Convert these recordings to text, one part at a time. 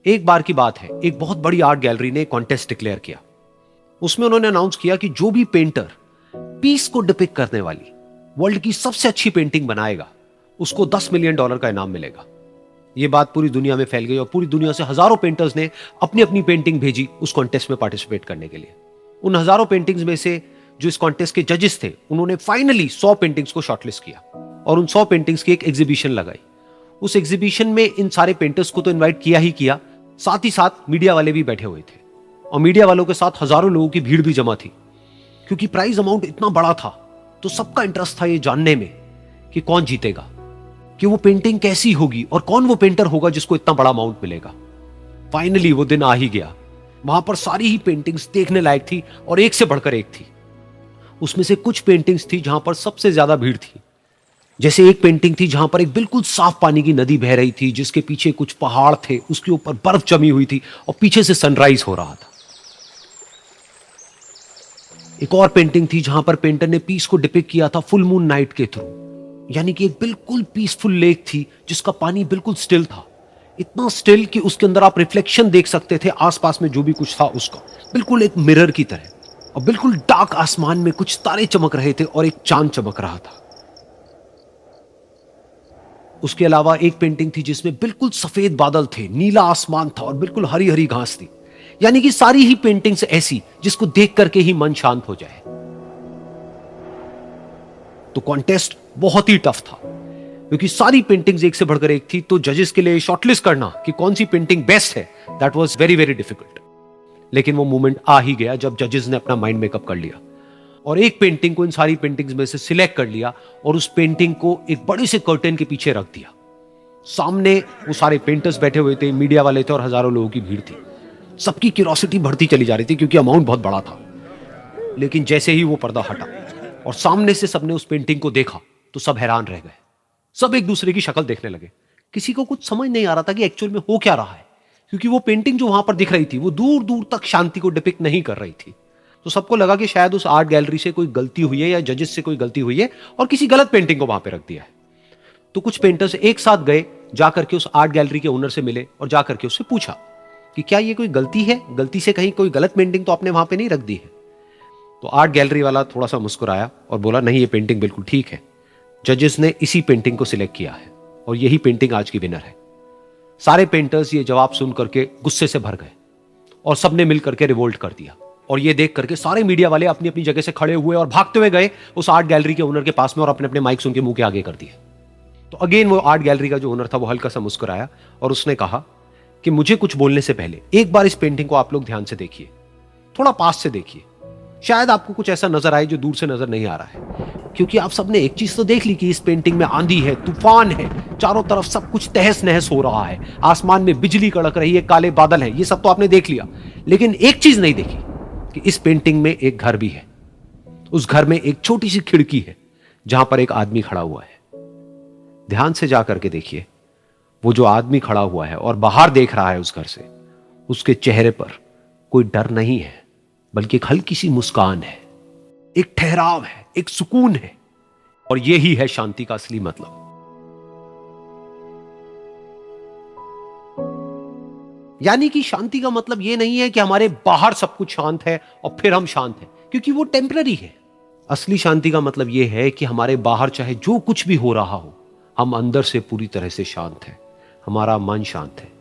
एक बार की बात है, एक बहुत बड़ी आर्ट गैलरी ने कॉन्टेस्ट डिक्लेयर किया। उसमें उन्होंने अनाउंस किया कि जो भी पेंटर पीस को डिपिक्ट करने वाली वर्ल्ड की सबसे अच्छी पेंटिंग बनाएगा उसको $10 मिलियन का इनाम मिलेगा। यह बात पूरी दुनिया में फैल गई और पूरी दुनिया से हजारों पेंटर्स ने अपनी अपनी पेंटिंग भेजी उस कॉन्टेस्ट में पार्टिसिपेट करने के लिए। उन हजारों पेंटिंग्स में से जो इस कॉन्टेस्ट के जजेस थे उन्होंने फाइनली 100 पेंटिंग्स को शॉर्टलिस्ट किया और उन 100 पेंटिंग्स की एक एग्जीबिशन लगाई। उस एग्जीबिशन में इन सारे पेंटर्स को तो इनवाइट किया ही किया, साथ ही साथ मीडिया वाले भी बैठे हुए थे और मीडिया वालों के साथ हजारों लोगों की भीड़ भी जमा थी। क्योंकि प्राइज अमाउंट इतना बड़ा था तो सबका इंटरेस्ट था ये जानने में कि कौन जीतेगा, कि वो पेंटिंग कैसी होगी और कौन वो पेंटर होगा जिसको इतना बड़ा अमाउंट मिलेगा। फाइनली वो दिन आ ही गया। वहां पर सारी ही पेंटिंग्स देखने लायक थी और एक से बढ़कर एक थी। उसमें से कुछ पेंटिंग्स थी जहां पर सबसे ज्यादा भीड़ थी। जैसे एक पेंटिंग थी जहां पर एक बिल्कुल साफ पानी की नदी बह रही थी, जिसके पीछे कुछ पहाड़ थे, उसके ऊपर बर्फ जमी हुई थी और पीछे से सनराइज हो रहा था। एक और पेंटिंग थी जहां पर पेंटर ने पीस को डिपिक्ट किया था फुल मून नाइट के थ्रू, यानी कि एक बिल्कुल पीसफुल लेक थी जिसका पानी बिल्कुल स्टिल था, इतना स्टिल कि उसके अंदर आप रिफ्लेक्शन देख सकते थे आसपास में जो भी कुछ था उसका, बिल्कुल एक मिरर की तरह। और बिल्कुल डार्क आसमान में कुछ तारे चमक रहे थे और एक चांद चमक रहा था। उसके अलावा एक पेंटिंग थी जिसमें बिल्कुल सफेद बादल थे, नीला आसमान था और बिल्कुल हरी हरी घास थी। यानी कि सारी ही पेंटिंग्स ऐसी जिसको देख करके ही मन शांत हो जाए। तो कॉन्टेस्ट बहुत ही टफ था क्योंकि सारी पेंटिंग्स एक से बढ़कर एक थी। तो जजेस के लिए शॉर्टलिस्ट करना कि कौन सी पेंटिंग बेस्ट है, that was very very difficult. लेकिन वो मोमेंट आ ही गया जब जजेस ने अपना माइंड मेकअप कर लिया और एक पेंटिंग को इन सारी पेंटिंग्स में से सिलेक्ट कर लिया और उस पेंटिंग को एक बड़े से कर्टेन के पीछे रख दिया। सामने वो सारे पेंटर्स बैठे हुए थे, मीडिया वाले थे और हजारों लोगों की भीड़ थी। सबकी क्यूरियोसिटी बढ़ती चली जा रही थी क्योंकि अमाउंट बहुत बड़ा था। लेकिन जैसे ही वो पर्दा हटा और सामने से सबने उस पेंटिंग को देखा तो सब हैरान रह गए। सब एक दूसरे की शक्ल देखने लगे। किसी को कुछ समझ नहीं आ रहा था कि एक्चुअल में हो क्या रहा है, क्योंकि वो पेंटिंग जो वहां पर दिख रही थी वो दूर दूर तक शांति को डिपिक्ट नहीं कर रही थी। तो सबको लगा कि शायद उस आर्ट गैलरी से कोई गलती हुई है या जजेस से कोई गलती हुई है और किसी गलत पेंटिंग को वहां पे रख दिया है। तो कुछ पेंटर्स एक साथ गए, जाकर के उस आर्ट गैलरी के ओनर से मिले और जाकर के उससे पूछा कि क्या ये कोई गलती है, गलती से कहीं कोई गलत पेंटिंग तो आपने वहां पे नहीं रख दी है। तो आर्ट गैलरी वाला थोड़ा सा मुस्कुराया और बोला, नहीं ये पेंटिंग बिल्कुल ठीक है, जजेस ने इसी पेंटिंग को सिलेक्ट किया है और यही पेंटिंग आज की विनर है। सारे पेंटर्स ये जवाब सुन करके गुस्से से भर गए और सबने मिल करके रिवोल्ट कर दिया। और ये देख करके सारे मीडिया वाले अपनी अपनी जगह से खड़े हुए और भागते हुए गए उस आर्ट गैलरी के ओनर के पास में और अपने अपने माइक्स उनके मुंह के आगे कर दिए। तो अगेन वो आर्ट गैलरी का जो ओनर था वो हल्का सा मुस्कुराया और उसने कहा कि मुझे कुछ बोलने से पहले एक बार इस पेंटिंग को आप लोग ध्यान से देखिए, थोड़ा पास से देखिए, शायद आपको कुछ ऐसा नजर आए जो दूर से नजर नहीं आ रहा है। क्योंकि आप सबने एक चीज तो देख ली कि इस पेंटिंग में आंधी है, तूफान है, चारों तरफ सब कुछ तहस नहस हो रहा है, आसमान में बिजली कड़क रही है, काले बादल हैं, ये सब तो आपने देख लिया। लेकिन एक चीज नहीं देखी कि इस पेंटिंग में एक घर भी है। उस घर में एक छोटी सी खिड़की है जहां पर एक आदमी खड़ा हुआ है। ध्यान से जाकर के देखिए, वो जो आदमी खड़ा हुआ है और बाहर देख रहा है उस घर से, उसके चेहरे पर कोई डर नहीं है बल्कि एक हल्की सी मुस्कान है, एक ठहराव है, एक सुकून है। और यही है शांति का असली मतलब। यानी कि शांति का मतलब यह नहीं है कि हमारे बाहर सब कुछ शांत है और फिर हम शांत हैं, क्योंकि वो टेम्पररी है। असली शांति का मतलब यह है कि हमारे बाहर चाहे जो कुछ भी हो रहा हो, हम अंदर से पूरी तरह से शांत हैं, हमारा मन शांत है।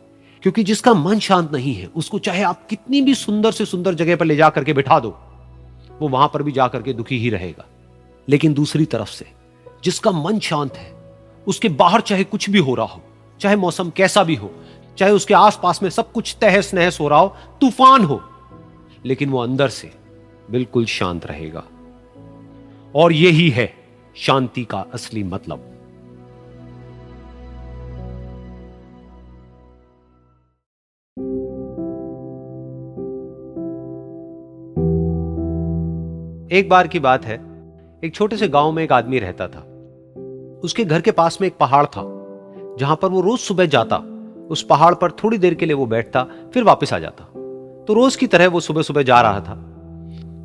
क्योंकि जिसका मन शांत नहीं है उसको चाहे आप कितनी भी सुंदर से सुंदर जगह पर ले जाकर के बिठा दो, वो वहां पर भी जाकर के दुखी ही रहेगा। लेकिन दूसरी तरफ से जिसका मन शांत है, उसके बाहर चाहे कुछ भी हो रहा हो, चाहे मौसम कैसा भी हो, चाहे उसके आसपास में सब कुछ तहस नहस हो रहा हो, तूफान हो, लेकिन वो अंदर से बिल्कुल शांत रहेगा। और यही है शांति का असली मतलब। एक बार की बात है, एक छोटे से गांव में एक आदमी रहता था। उसके घर के पास में एक पहाड़ था जहां पर वो रोज सुबह जाता, उस पहाड़ पर थोड़ी देर के लिए वो बैठता, फिर वापस आ जाता। तो रोज की तरह वो सुबह सुबह जा रहा था।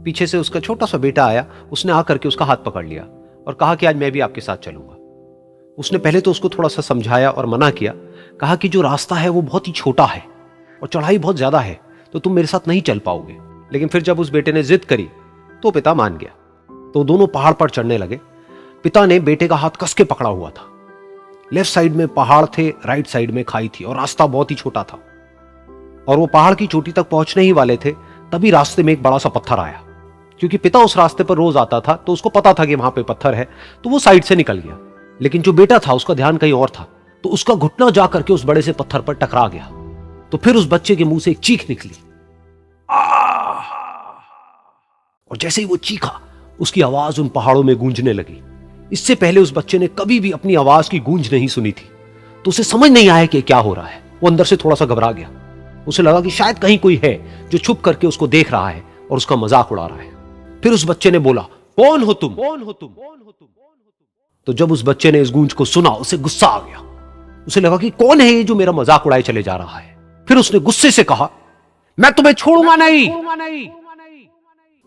पीछे से उसका छोटा सा बेटा आया, उसने आकर के उसका हाथ पकड़ लिया और कहा कि आज मैं भी आपके साथ चलूंगा। उसने पहले तो उसको थोड़ा सा समझाया और मना किया, कहा कि जो रास्ता है वो बहुत ही छोटा है और चढ़ाई बहुत ज्यादा है, तो तुम मेरे साथ नहीं चल पाओगे। लेकिन फिर जब उस बेटे ने जिद करी तो पिता मान गया। तो दोनों पहाड़ पर चढ़ने लगे। पिता ने बेटे का हाथ कस के पकड़ा हुआ था। लेफ्ट साइड में पहाड़ थे, राइट साइड में खाई थी और रास्ता बहुत ही छोटा था। और वो पहाड़ की चोटी तक पहुंचने ही वाले थे, तभी रास्ते में एक बड़ा सा पत्थर आया। क्योंकि पिता उस रास्ते पर रोज आता था तो उसको पता था कि वहां पे पत्थर है, तो वो साइड से निकल गया। लेकिन जो बेटा था उसका ध्यान कहीं और था, तो उसका घुटना जा करके उस बड़े से पत्थर पर टकरा गया। तो फिर उस बच्चे के मुंह से एक चीख निकली, और जैसे ही वो चीखा उसकी आवाज उन पहाड़ों में गूंजने लगी। इससे पहले उस बच्चे ने कभी भी अपनी आवाज की गूंज नहीं सुनी थी, तो उसे समझ नहीं आया कि क्या हो रहा है। वो अंदर से थोड़ा सा घबरा गया। उसे लगा कि शायद कहीं कोई है जो छुप करके उसको देख रहा है और उसका मजाक उड़ा रहा है। फिर उस बच्चे ने बोला, कौन हो तुम? कौन हो तुम? तो जब उस बच्चे ने इस गूंज को सुना, उसे गुस्सा आ गया। उसे लगा कि कौन है ये जो मेरा मजाक उड़ाए चले जा रहा है। फिर उसने गुस्से से कहा, मैं तुम्हें छोड़ूंगा नहीं।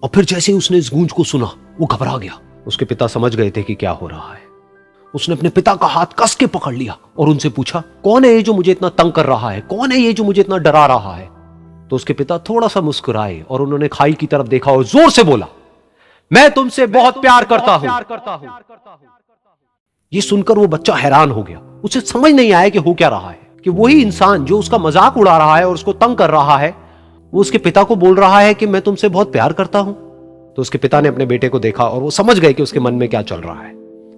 और फिर जैसे ही उसने इस गूंज को सुना, वो घबरा गया। उसके पिता समझ गए थे कि क्या हो रहा है। उसने अपने पिता का हाथ कस के पकड़ लिया और उनसे पूछा, कौन है ये जो मुझे इतना तंग कर रहा है? कौन है ये जो मुझे इतना डरा रहा है? तो उसके पिता थोड़ा सा मुस्कुराए और उन्होंने खाई की तरफ देखा और जोर से बोला, मैं तुमसे बहुत प्यार करता हूं। ये सुनकर वो बच्चा हैरान हो गया। उसे समझ नहीं आया कि हो क्या रहा है, कि वही इंसान जो उसका मजाक उड़ा रहा है और उसको तंग कर रहा है, वो उसके पिता को बोल रहा है कि मैं तुमसे बहुत प्यार करता हूं। तो उसके पिता ने अपने बेटे को देखा और वो समझ गए कि उसके मन में क्या चल रहा है।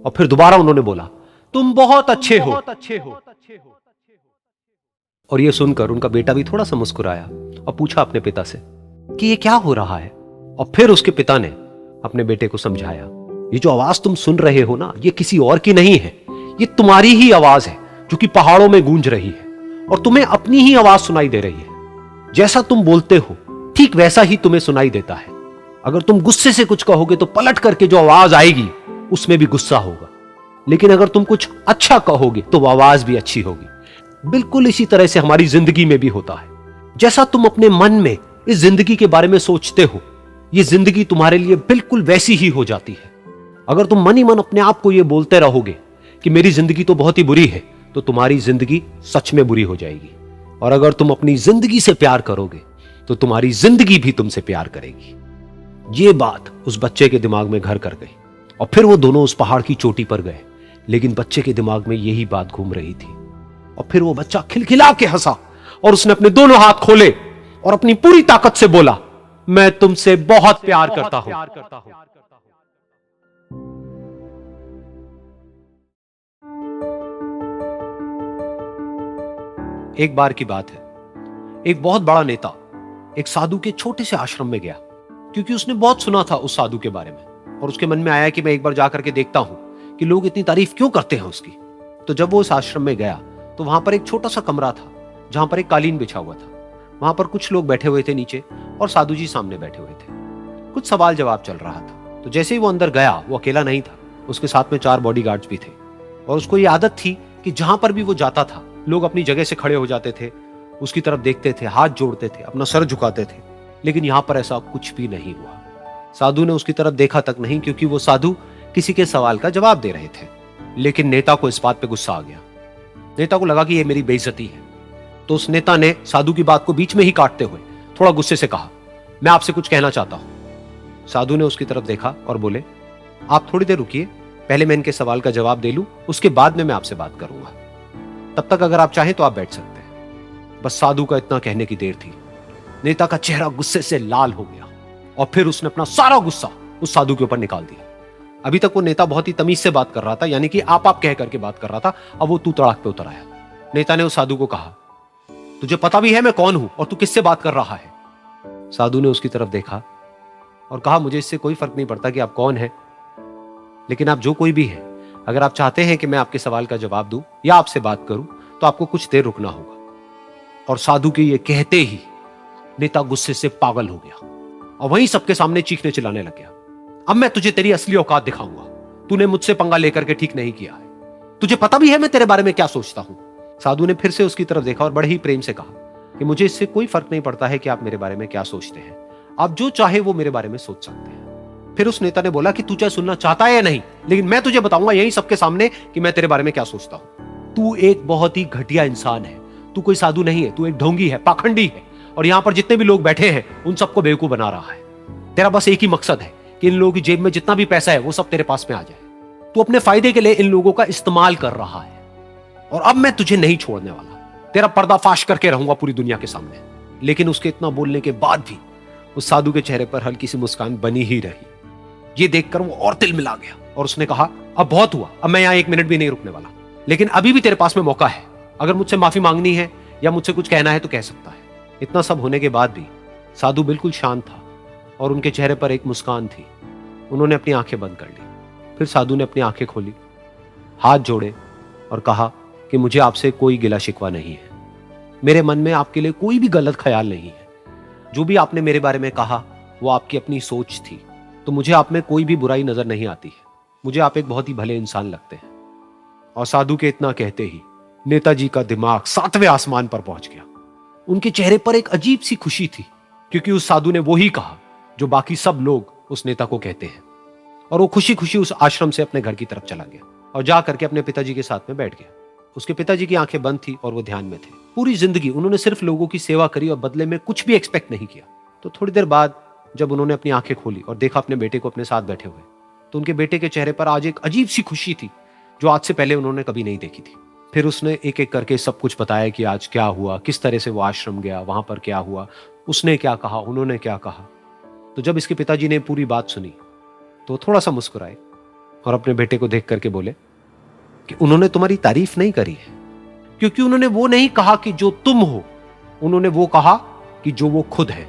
और फिर दोबारा उन्होंने बोला, तुम बहुत अच्छे हो। और ये सुनकर उनका बेटा भी थोड़ा सा मुस्कुराया और पूछा अपने पिता से कि ये क्या हो रहा है। और फिर उसके पिता ने अपने बेटे को समझाया, ये जो आवाज तुम सुन रहे हो ना, ये किसी और की नहीं है, ये तुम्हारी ही आवाज है जो कि पहाड़ों में गूंज रही है और तुम्हें अपनी ही आवाज सुनाई दे रही है। जैसा तुम बोलते हो ठीक वैसा ही तुम्हें सुनाई देता है। अगर तुम गुस्से से कुछ कहोगे तो पलट करके जो आवाज आएगी उसमें भी गुस्सा होगा, लेकिन अगर तुम कुछ अच्छा कहोगे तो वो आवाज भी अच्छी होगी। बिल्कुल इसी तरह से हमारी जिंदगी में भी होता है। जैसा तुम अपने मन में इस जिंदगी के बारे में सोचते हो, ये जिंदगी तुम्हारे लिए बिल्कुल वैसी ही हो जाती है। अगर तुम मन ही मन अपने आप को ये बोलते रहोगे कि मेरी जिंदगी तो बहुत ही बुरी है, तो तुम्हारी जिंदगी सच में बुरी हो जाएगी। और अगर तुम अपनी जिंदगी से प्यार करोगे तो तुम्हारी जिंदगी भी तुमसे प्यार करेगी। ये बात उस बच्चे के दिमाग में घर कर गई और फिर वो दोनों उस पहाड़ की चोटी पर गए। लेकिन बच्चे के दिमाग में यही बात घूम रही थी। और फिर वो बच्चा खिलखिला के हंसा और उसने अपने दोनों हाथ खोले और अपनी पूरी ताकत से बोला, मैं तुमसे बहुत प्यार करता हूं। एक बार की बात है, एक बहुत बड़ा नेता एक साधु के छोटे से आश्रम में गया, क्योंकि उसने बहुत सुना था उस साधु के बारे में और उसके मन में आया कि मैं एक बार जाकर के देखता हूं कि लोग इतनी तारीफ क्यों करते हैं उसकी। तो जब वो उस आश्रम में गया तो वहां पर एक छोटा सा कमरा था जहां पर एक कालीन बिछा हुआ था। वहां पर कुछ लोग बैठे हुए थे नीचे और साधु जी सामने बैठे हुए थे। कुछ सवाल जवाब चल रहा था। तो जैसे ही वो अंदर गया, वो अकेला नहीं था, उसके साथ में 4 बॉडीगार्ड्स भी थे। और उसको ये आदत थी कि जहां पर भी वो जाता था लोग अपनी जगह से खड़े हो जाते थे, उसकी तरफ देखते थे, हाथ जोड़ते थे, अपना सर झुकाते थे। लेकिन यहां पर ऐसा कुछ भी नहीं हुआ। साधु ने उसकी तरफ देखा तक नहीं, क्योंकि वो साधु किसी के सवाल का जवाब दे रहे थे। लेकिन नेता को इस बात पे गुस्सा आ गया। नेता को लगा कि ये मेरी बेइज्जती है। तो उस नेता ने साधु की बात को बीच में ही काटते हुए थोड़ा गुस्से से कहा, मैं आपसे कुछ कहना चाहता हूं। साधु ने उसकी तरफ देखा और बोले, आप थोड़ी देर रुकिए, पहले मैं इनके सवाल का जवाब दे लूं, उसके बाद में मैं आपसे बात करूंगा। तब तक अगर आप चाहें तो आप बैठ सकते हैं। बस साधु का इतना कहने की देर थी। नेता का चेहरा गुस्से से लाल हो गया और फिर उसने अपना सारा गुस्सा उस साधु के ऊपर निकाल दिया। अभी तक वो नेता बहुत ही तमीज से बात कर रहा था, यानी कि आप कह करके बात कर रहा था। अब वो तू तड़ाक पे उतर आया। नेता ने उस साधु को कहा, तुझे पता भी है मैं कौन हूं और तू किससे बात कर रहा है? साधु ने उसकी तरफ देखा और कहा, मुझे इससे कोई फर्क नहीं पड़ता कि आप कौन हैं, लेकिन आप जो कोई भी हैं, अगर आप चाहते हैं कि मैं आपके सवाल का जवाब दूं या आपसे बात करूं तो आपको कुछ देर रुकना होगा। और साधु के ये कहते ही नेता गुस्से से पागल हो गया और वहीं सबके सामने चीखने चिल्लाने लग गया, अब मैं तुझे तेरी असली औकात दिखाऊंगा। तूने मुझसे पंगा लेकर के ठीक नहीं किया है। तुझे पता भी है मैं तेरे बारे में क्या सोचता हूं। साधु ने फिर से उसकी तरफ देखा और बड़े ही प्रेम से कहा कि मुझे इससे कोई फर्क नहीं पड़ता है कि आप मेरे बारे में क्या सोचते हैं। आप जो चाहे वो मेरे बारे में सोच सकते हैं। फिर उस नेता ने बोला कि तू चाहे सुनना चाहता है या नहीं, लेकिन मैं तुझे बताऊंगा यही सबके सामने कि मैं तेरे बारे में क्या सोचता हूं। तू एक बहुत ही घटिया इंसान है। तू कोई साधु नहीं है, तू एक ढोंगी है, पाखंडी है, और यहां पर जितने भी लोग बैठे हैं उन सबको बेवकूफ बना रहा है। तेरा बस एक ही मकसद है कि इन लोगों की जेब में जितना भी पैसा है वो सब तेरे पास में आ जाए। तू अपने फायदे के लिए इन लोगों का इस्तेमाल कर रहा है, और अब मैं तुझे नहीं छोड़ने वाला, तेरा पर्दाफाश करके रहूंगा पूरी दुनिया के सामने। लेकिन उसके इतना बोलने के बाद भी उस साधु के चेहरे पर हल्की सी मुस्कान बनी ही रही। ये देखकर वो और तिल मिला गया और उसने कहा, अब बहुत हुआ, अब मैं यहां एक मिनट भी नहीं रुकने वाला, लेकिन अभी भी तेरे पास में मौका है। अगर मुझसे माफी मांगनी है या मुझसे कुछ कहना है तो कह सकता है। इतना सब होने के बाद भी साधु बिल्कुल शांत था और उनके चेहरे पर एक मुस्कान थी। उन्होंने अपनी आंखें बंद कर ली। फिर साधु ने अपनी आंखें खोली, हाथ जोड़े और कहा कि मुझे आपसे कोई गिला शिकवा नहीं है, मेरे मन में आपके लिए कोई भी गलत ख्याल नहीं है। जो भी आपने मेरे बारे में कहा वो आपकी अपनी सोच थी, तो मुझे आप में कोई भी बुराई नजर नहीं आती है। मुझे आप एक बहुत ही भले इंसान लगते हैं। और साधु के इतना कहते ही नेताजी का दिमाग 7वें आसमान पर पहुंच गया। उनके चेहरे पर एक अजीब सी खुशी थी, क्योंकि उस साधु ने वो ही कहा जो बाकी सब लोग उस नेता को कहते हैं। और वो खुशी खुशी उस आश्रम से अपने घर की तरफ चला गया और जा करके अपने पिताजी के साथ में बैठ गया। उसके पिताजी की आंखें बंद थी और वो ध्यान में थे। पूरी जिंदगी उन्होंने सिर्फ लोगों की सेवा करी और बदले में कुछ भी एक्सपेक्ट नहीं किया। तो थोड़ी देर बाद जब उन्होंने अपनी आंखें खोली और देखा अपने बेटे को अपने साथ बैठे हुए, तो उनके बेटे के चेहरे पर आज एक अजीब सी खुशी थी जो आज से पहले उन्होंने कभी नहीं देखी थी। फिर उसने एक एक करके सब कुछ बताया कि आज क्या हुआ, किस तरह से वो आश्रम गया, वहां पर क्या हुआ, उसने क्या कहा, उन्होंने क्या कहा। तो जब इसके पिताजी ने पूरी बात सुनी तो थोड़ा सा मुस्कुराए और अपने बेटे को देख करके बोले कि उन्होंने तुम्हारी तारीफ नहीं करी है, क्योंकि उन्होंने वो नहीं कहा कि जो तुम हो, उन्होंने वो कहा कि जो वो खुद है।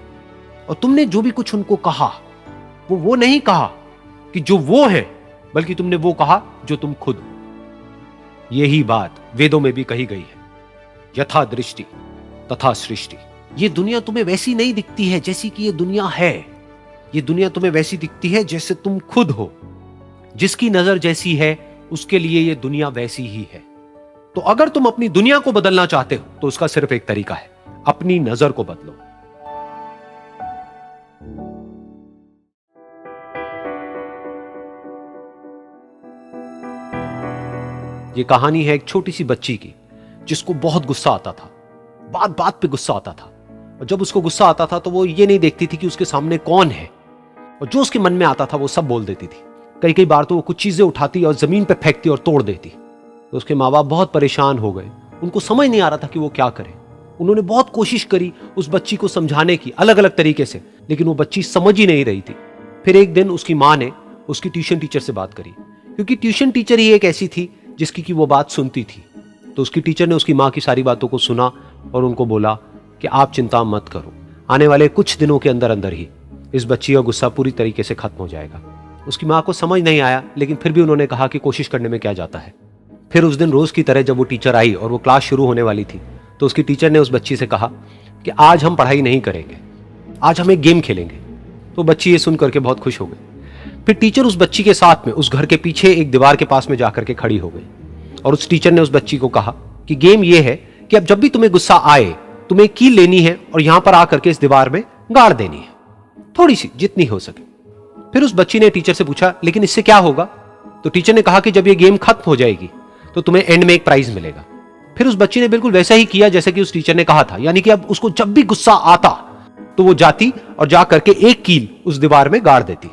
और तुमने जो भी कुछ उनको कहा वो नहीं कहा कि जो वो है, बल्कि तुमने वो कहा जो तुम खुद हो। यही बात वेदों में भी कही गई है, यथा दृष्टि तथा सृष्टि। ये दुनिया तुम्हें वैसी नहीं दिखती है जैसी कि ये दुनिया है। ये दुनिया तुम्हें वैसी दिखती है जैसे तुम खुद हो। जिसकी नजर जैसी है उसके लिए ये दुनिया वैसी ही है। तो अगर तुम अपनी दुनिया को बदलना चाहते हो तो उसका सिर्फ एक तरीका है, अपनी नजर को बदलो। ये कहानी है एक छोटी सी बच्ची की जिसको बहुत गुस्सा आता था, बात बात पे गुस्सा आता था। और जब उसको गुस्सा आता था तो वो ये नहीं देखती थी कि उसके सामने कौन है, और जो उसके मन में आता था वो सब बोल देती थी। कई कई बार तो वो कुछ चीजें उठाती और जमीन पे फेंकती और तोड़ देती। तो उसके माँ बाप बहुत परेशान हो गए, उनको समझ नहीं आ रहा था कि वो क्या करें। उन्होंने बहुत कोशिश करी उस बच्ची को समझाने की अलग अलग तरीके से, लेकिन वो बच्ची समझ ही नहीं रही थी। फिर एक दिन उसकी माँ ने उसकी ट्यूशन टीचर से बात करी, क्योंकि ट्यूशन टीचर ही एक ऐसी थी जिसकी कि वो बात सुनती थी। तो उसकी टीचर ने उसकी माँ की सारी बातों को सुना और उनको बोला कि आप चिंता मत करो, आने वाले कुछ दिनों के अंदर अंदर ही इस बच्ची का गुस्सा पूरी तरीके से खत्म हो जाएगा। उसकी माँ को समझ नहीं आया, लेकिन फिर भी उन्होंने कहा कि कोशिश करने में क्या जाता है। फिर उस दिन रोज की तरह जब वो टीचर आई और वो क्लास शुरू होने वाली थी, तो उसकी टीचर ने उस बच्ची से कहा कि आज हम पढ़ाई नहीं करेंगे, आज हम एक गेम खेलेंगे। तो बच्ची ये सुन करके बहुत खुश हो गई। फिर टीचर उस बच्ची के साथ में उस घर के पीछे एक दीवार के पास में जाकर के खड़ी हो गई, और उस टीचर ने उस बच्ची को कहा कि गेम ये है कि अब जब भी तुम्हें गुस्सा आए तुम्हें कील लेनी है और यहां पर आकर के इस दीवार में गाड़ देनी है, थोड़ी सी, जितनी हो सके। फिर उस बच्ची ने टीचर से पूछा, लेकिन इससे क्या होगा? तो टीचर ने कहा कि जब ये गेम खत्म हो जाएगी तो तुम्हें एंड में एक प्राइज मिलेगा। फिर उस बच्ची ने बिल्कुल वैसा ही किया जैसे कि उस टीचर ने कहा था, यानी कि अब उसको जब भी गुस्सा आता तो वो जाती और जा करके एक कील उस दीवार में गाड़ देती।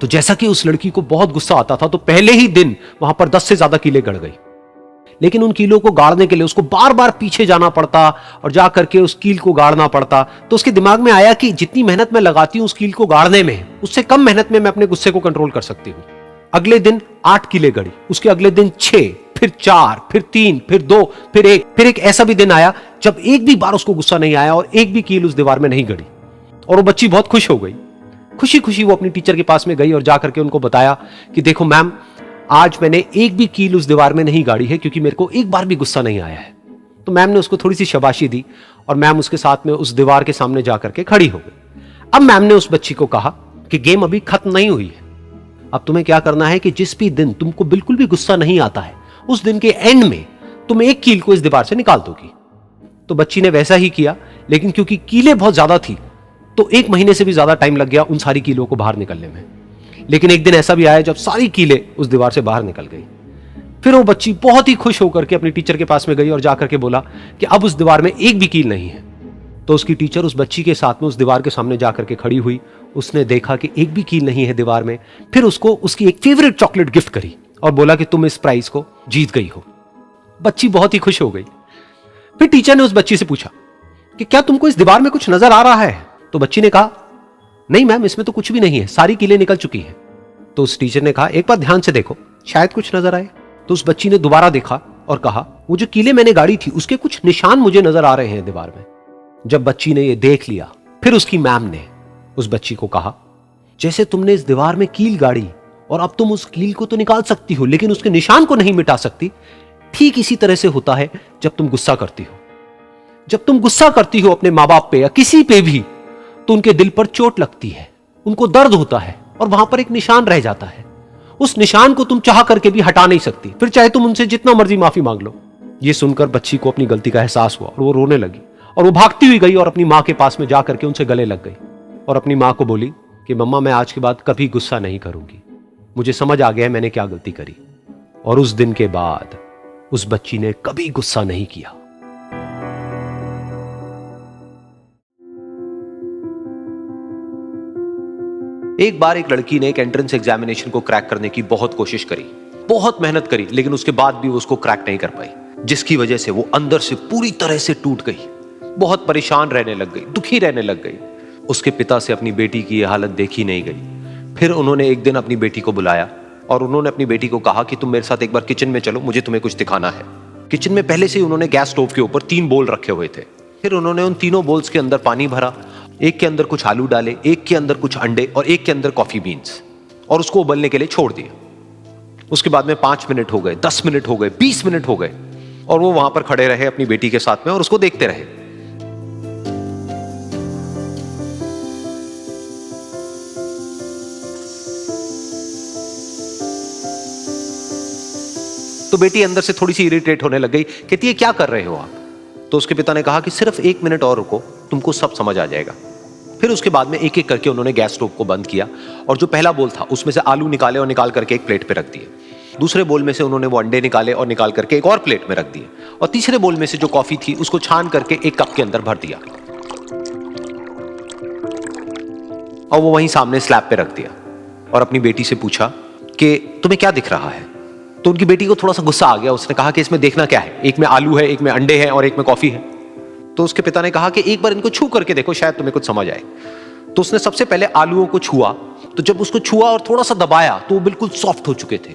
तो जैसा कि उस लड़की को बहुत गुस्सा आता था, तो पहले ही दिन वहां पर 10 से ज्यादा कीलें गड़ गई। लेकिन उन कीलों को गाड़ने के लिए उसको बार बार पीछे जाना पड़ता और जा करके उस कील को गाड़ना पड़ता। तो उसके दिमाग में आया कि जितनी मेहनत मैं लगाती हूं उस कील को गाड़ने में, उससे कम मेहनत में मैं अपने गुस्से को कंट्रोल कर सकती हूं। अगले दिन 8 कीलें गड़ी, उसके अगले दिन 6, फिर 4, फिर 3, फिर 2, फिर 1। फिर एक ऐसा भी दिन आया जब एक भी बार उसको गुस्सा नहीं आया और एक भी कील उस दीवार में नहीं गड़ी, और वो बच्ची बहुत खुश हो गई। खुशी खुशी वो अपनी टीचर के पास में गई और जाकर के उनको बताया कि देखो मैम, आज मैंने एक भी कील उस दीवार में नहीं गाड़ी है, क्योंकि मेरे को एक बार भी गुस्सा नहीं आया है। तो मैम ने उसको थोड़ी सी शाबाशी दी और मैम उसके साथ में उस दीवार के सामने जाकर के खड़ी हो गई। अब मैम ने उस बच्ची को कहा कि गेम अभी खत्म नहीं हुई है, अब तुम्हें क्या करना है कि जिस भी दिन तुमको बिल्कुल भी गुस्सा नहीं आता है, उस दिन के एंड में तुम एक कील को इस दीवार से निकाल दोगी। तो बच्ची ने वैसा ही किया, लेकिन क्योंकि कीलें बहुत ज्यादा थी तो 1 महीने से भी ज्यादा टाइम लग गया उन सारी कीलों को बाहर निकलने में। लेकिन एक दिन ऐसा भी आया जब सारी कीलें उस दीवार से बाहर निकल गई। फिर वो बच्ची बहुत ही खुश होकर के अपनी टीचर के पास में गई और जाकर के बोला कि अब उस दीवार में एक भी कील नहीं है। तो उसकी टीचर उस बच्ची के साथ में उस दीवार के सामने जाकर के खड़ी हुई। उसने देखा कि एक भी कील नहीं है दीवार में। फिर उसको उसकी एक फेवरेट चॉकलेट गिफ्ट करी और बोला कि तुम इस प्राइज को जीत गई हो। बच्ची बहुत ही खुश हो गई। फिर टीचर ने उस बच्ची से पूछा कि क्या तुमको इस दीवार में कुछ नजर आ रहा है? तो बच्ची ने कहा, नहीं मैम, इसमें तो कुछ भी नहीं है, सारी कीलें निकल चुकी हैं। तो उस टीचर ने कहा, एक बार ध्यान से देखो, शायद कुछ नजर आए। तो उस बच्ची ने दोबारा देखा और कहा, वो जो कीलें मैंने गाड़ी थी उसके कुछ निशान मुझे नजर आ रहे हैं दीवार में। जब बच्ची ने ये देख लिया, फिर उसकी मैम ने उस बच्ची को कहा, जैसे तुमने इस दीवार में कील गाड़ी और अब तुम उस कील को तो निकाल सकती हो लेकिन उसके निशान को नहीं मिटा सकती, ठीक इसी तरह से होता है जब तुम गुस्सा करती हो। जब तुम गुस्सा करती हो अपने माँ बाप पे या किसी पे भी, तो उनके दिल पर चोट लगती है, उनको दर्द होता है और वहां पर एक निशान रह जाता है। उस निशान को तुम चाह करके भी हटा नहीं सकती, फिर चाहे तुम उनसे जितना मर्जी माफी मांग लो। ये सुनकर बच्ची को अपनी गलती का एहसास हुआ और वो रोने लगी और वो भागती हुई गई और अपनी माँ के पास में जाकर के उनसे गले लग गई और अपनी माँ को बोली कि मम्मा, मैं आज के बाद कभी गुस्सा नहीं करूंगी, मुझे समझ आ गया है मैंने क्या गलती करी। और उस दिन के बाद उस बच्ची ने कभी गुस्सा नहीं किया। एक बार एक लड़की ने एक एंट्रेंस एग्जामिनेशन को क्रैक करने की बहुत कोशिश करी, बहुत मेहनत करी, लेकिन उसके बाद भी वो उसको क्रैक नहीं कर पाई, जिसकी वजह से वो अंदर से पूरी तरह से टूट गई, बहुत परेशान रहने लग गई, दुखी रहने लग गई। उसके पिता से अपनी बेटी की यह हालत देखी नहीं गई। फिर उन्होंने एक दिन अपनी बेटी को बुलाया और उन्होंने अपनी बेटी को कहा कि तुम मेरे साथ एक बार किचन में चलो, मुझे तुम्हें कुछ दिखाना है। किचन में पहले से ही उन्होंने गैस स्टोव के ऊपर 3 बोल रखे हुए थे। फिर उन्होंने उन तीनों बोल्स के अंदर पानी भरा, एक के अंदर कुछ आलू डाले, एक के अंदर कुछ अंडे और एक के अंदर कॉफी बीन्स, और उसको उबलने के लिए छोड़ दिया। उसके बाद में 5 मिनट हो गए, 10 मिनट हो गए, 20 मिनट हो गए और वो वहां पर खड़े रहे अपनी बेटी के साथ में और उसको देखते रहे। तो बेटी अंदर से थोड़ी सी इरिटेट होने लग गई, कहती है क्या कर रहे हो आप? तो उसके पिता ने कहा कि सिर्फ 1 मिनट और रुको, तुमको सब समझ आ जाएगा। फिर उसके बाद में एक एक करके उन्होंने गैस स्टोव को बंद किया और जो पहला बोल था उसमें से आलू निकाले और निकाल करके एक प्लेट पे रख दिए। दूसरे बोल में से उन्होंने वो अंडे निकाले और निकाल करके एक और प्लेट में रख दिए और तीसरे बोल में से जो कॉफी थी उसको छान करके एक कप के अंदर भर दिया और वो वहीं सामने स्लैब पे रख दिया और अपनी बेटी से पूछा कि तुम्हें क्या दिख रहा है? तो उनकी बेटी को थोड़ा सा गुस्सा आ गया। उसने कहा कि इसमें देखना क्या है, एक में आलू है, एक में अंडे हैं और एक में कॉफी है। तो उसके पिता ने कहा कि एक बार इनको छू करके देखो, शायद तुम्हें कुछ समझ आए। तो उसने सबसे पहले आलूओं को छुआ, तो जब उसको छुआ और थोड़ा सा दबाया तो वो बिल्कुल सॉफ्ट हो चुके थे।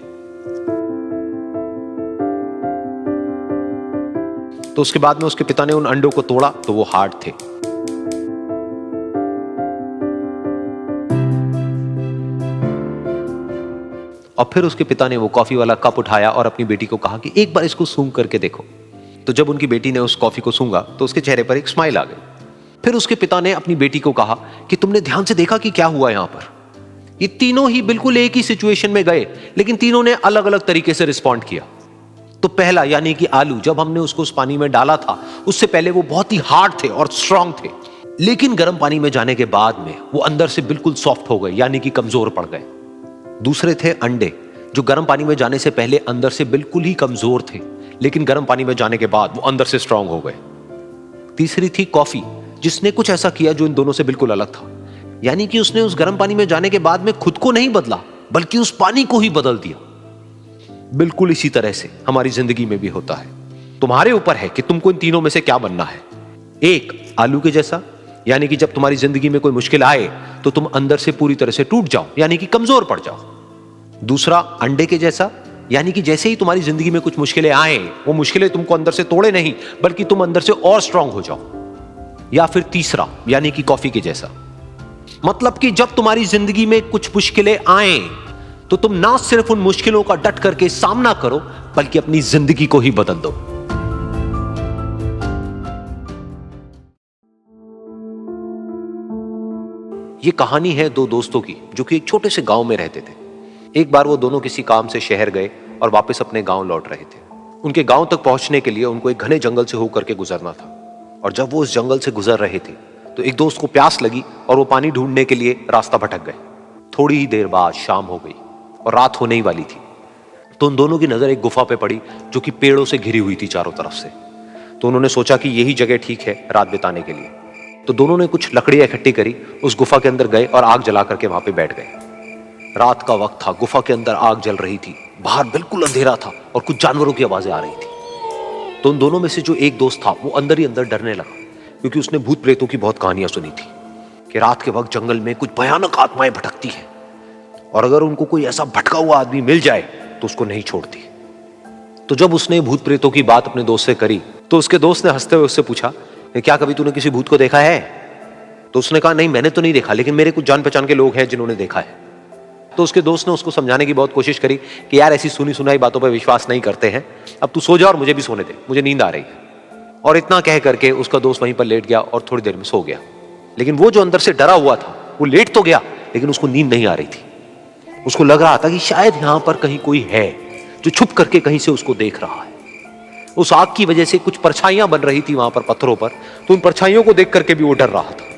तो उसके बाद में उसके पिता ने उन अंडों को तोड़ा तो वो हार्ड थे। और फिर उसके पिता ने वो कॉफी वाला कप उठाया और अपनी बेटी को कहा कि एक बार इसको सूंघ करके देखो। तो जब उनकी बेटी ने उस कॉफी को सूंघा तो उसके चेहरे पर एक स्माइल आ गई। फिर उसके पिता ने अपनी बेटी को कहा कि तुमने ध्यान से देखा कि क्या हुआ यहां पर? ये तीनों ही बिल्कुल एक ही सिचुएशन में गए, लेकिन तीनों ने अलग अलग तरीके से रिस्पॉन्ड किया। तो पहला यानी कि आलू, जब हमने उसको उस पानी में डाला था उससे पहले वो बहुत ही हार्ड थे और स्ट्रांग थे, लेकिन गर्म पानी में जाने के बाद में वो अंदर से बिल्कुल सॉफ्ट हो गए, यानी कि कमजोर पड़ गए। दूसरे थे अंडे, जो गर्म पानी में जाने से पहले अंदर से बिल्कुल ही कमजोर थे, लेकिन गर्म पानी में जाने के बाद वो अंदर से स्ट्रांग हो गए। तीसरी थी कॉफी, जिसने कुछ ऐसा किया जो इन दोनों से बिल्कुल अलग था, यानी कि उसने उस गर्म पानी में जाने के बाद में खुद को नहीं बदला बल्कि उस पानी को ही बदल दिया। बिल्कुल इसी तरह से हमारी जिंदगी में भी होता है। तुम्हारे ऊपर है कि तुमको इन तीनों में से क्या बनना है। एक, आलू के जैसा, यानी कि जब तुम्हारी जिंदगी में कोई मुश्किल आए तो तुम अंदर से पूरी तरह से टूट जाओ, यानी कि कमजोर पड़ जाओ। दूसरा, अंडे के जैसा, यानी कि जैसे ही तुम्हारी जिंदगी में कुछ मुश्किलें आए, वो मुश्किलें तुमको अंदर से तोड़े नहीं बल्कि तुम अंदर से और स्ट्रांग हो जाओ। या फिर तीसरा, यानी कि कॉफी के जैसा, मतलब कि जब तुम्हारी जिंदगी में कुछ मुश्किलें आए तो तुम ना सिर्फ उन मुश्किलों का डट करके सामना करो बल्कि अपनी जिंदगी को ही बदल दो। ये कहानी है 2 दोस्तों की जो कि एक छोटे से गांव में रहते थे। एक बार वो दोनों किसी काम से शहर गए और वापस अपने गांव लौट रहे थे। उनके गांव तक पहुंचने के लिए उनको एक घने जंगल से होकर के गुजरना था और जब वो उस जंगल से गुजर रहे थे तो एक दोस्त को प्यास लगी और वो पानी ढूंढने के लिए रास्ता भटक गए। थोड़ी ही देर बाद शाम हो गई और रात होने ही वाली थी। तो उन दोनों की नजर एक गुफा पे पड़ी जो कि पेड़ों से घिरी हुई थी चारों तरफ से। तो उन्होंने सोचा कि यही जगह ठीक है रात बिताने के लिए। तो दोनों ने कुछ लकड़ियां इकट्ठी करी, उस गुफा के अंदर गए और आग जला करके वहां पे बैठ गए। रात का वक्त था, गुफा के अंदर आग जल रही थी, बाहर बिल्कुल अंधेरा था और कुछ जानवरों की आवाजें आ रही थी। तो उन दोनों में से जो एक दोस्त था वो अंदर ही अंदर डरने लगा, क्योंकि उसने भूत प्रेतों की बहुत कहानियां सुनी थी कि रात के वक्त जंगल में कुछ भयानक आत्माएं भटकती हैं और अगर उनको कोई ऐसा भटका हुआ आदमी मिल जाए तो उसको नहीं छोड़ती। तो जब उसने भूत प्रेतों की बात अपने दोस्त से करी तो उसके दोस्त ने हंसते हुए उससे पूछा, क्या कभी तूने किसी भूत को देखा है? तो उसने कहा, नहीं मैंने तो नहीं देखा, लेकिन मेरे कुछ जान पहचान के लोग हैं जिन्होंने देखा है। तो उसके दोस्त ने उसको समझाने की बहुत कोशिश करी कि यार ऐसी सुनी सुनाई बातों पर विश्वास नहीं करते हैं, अब तू सो जा और मुझे भी सोने दे, मुझे नींद आ रही है। और इतना कह करके उसका दोस्त वहीं पर लेट गया और थोड़ी देर में सो गया। लेकिन वो जो अंदर से डरा हुआ था वो लेट तो गया, लेकिन उसको नींद नहीं आ रही थी। उसको लग रहा था कि शायद यहां पर कहीं कोई है जो छुप करके कहीं से उसको देख रहा है। उस आग की वजह से कुछ परछाइयां बन रही थी वहां पर पत्थरों पर, तो उन परछाइयों को देख करके भी वो डर रहा था।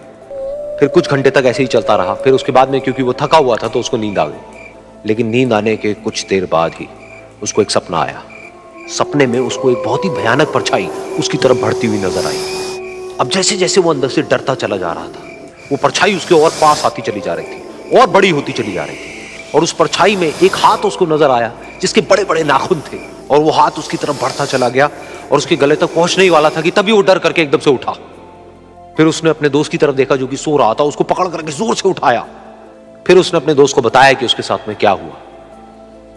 फिर कुछ घंटे तक ऐसे ही चलता रहा। फिर उसके बाद में क्योंकि वो थका हुआ था तो उसको नींद आ गई। लेकिन नींद आने के कुछ देर बाद ही उसको एक सपना आया। सपने में उसको एक बहुत ही भयानक परछाई उसकी तरफ बढ़ती हुई नजर आई। अब जैसे जैसे वो अंदर से डरता चला जा रहा था, वो परछाई उसके और पास आती चली जा रही थी और बड़ी होती चली जा रही थी। और उस परछाई में एक हाथ उसको नजर आया जिसके बड़े बड़े नाखून थे, और वो हाथ उसकी तरफ बढ़ता चला गया और उसके गले तक पहुंचने ही वाला था कि तभी वो डर करके एकदम से उठा। फिर उसने अपने दोस्त की तरफ देखा जो कि सो रहा था, उसको पकड़ करके जोर से उठाया। फिर उसने अपने दोस्त को बताया कि उसके साथ में क्या हुआ।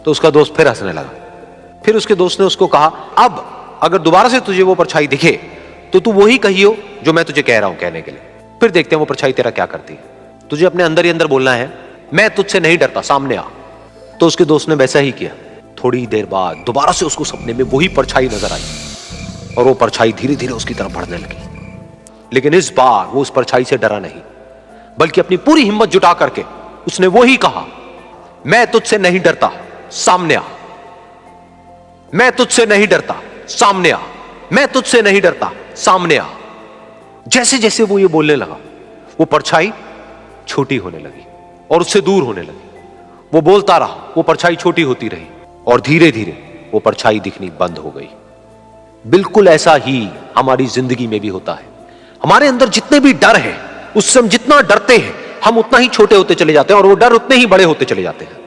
तो उसका दोस्त फिर हंसने लगा। फिर उसके दोस्त ने उसको कहा, अब अगर दोबारा से तुझे वो परछाई दिखे तो तू वही कहियो जो मैं तुझे कह रहा हूं कहने के लिए, फिर देखते हैं वो परछाई तेरा क्या करती है। तुझे अपने अंदर ही अंदर बोलना है, मैं तुझसे नहीं डरता, सामने आ। तो उसके दोस्त ने वैसा ही किया। थोड़ी देर बाद दोबारा से उसको सपने में वही परछाई नजर आई और वो परछाई धीरे धीरे उसकी तरफ बढ़ने लगी। लेकिन इस बार वो उस परछाई से डरा नहीं, बल्कि अपनी पूरी हिम्मत जुटा करके उसने वो ही कहा, मैं तुझसे नहीं डरता, सामने आ। मैं तुझसे नहीं डरता, सामने आ। मैं तुझसे नहीं डरता, सामने आ। जैसे जैसे वो ये बोलने लगा, वो परछाई छोटी होने लगी और उससे दूर होने लगी। वो बोलता रहा, वो परछाई छोटी होती रही और धीरे धीरे वो परछाई दिखनी बंद हो गई। बिल्कुल ऐसा ही हमारी जिंदगी में भी होता है। हमारे अंदर जितने भी डर है, उससे हम जितना डरते हैं हम उतना ही छोटे होते चले जाते हैं और वो डर उतने ही बड़े होते चले जाते हैं।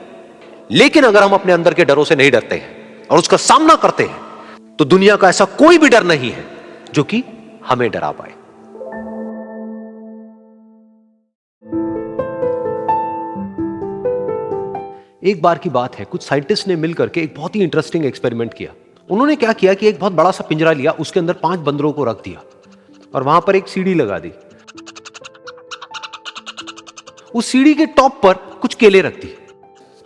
लेकिन अगर हम अपने अंदर के डरों से नहीं डरते हैं और उसका सामना करते हैं तो दुनिया का ऐसा कोई भी डर नहीं है जो कि हमें डरा पाए। एक बार की बात है, कुछ साइंटिस्ट ने मिलकर के एक बहुत ही इंटरेस्टिंग एक्सपेरिमेंट किया। उन्होंने क्या किया कि एक बहुत बड़ा सा पिंजरा लिया, उसके अंदर 5 बंदरों को रख दिया और वहां पर एक सीढ़ी लगा दी। उस सीढ़ी के टॉप पर कुछ केले रख दी।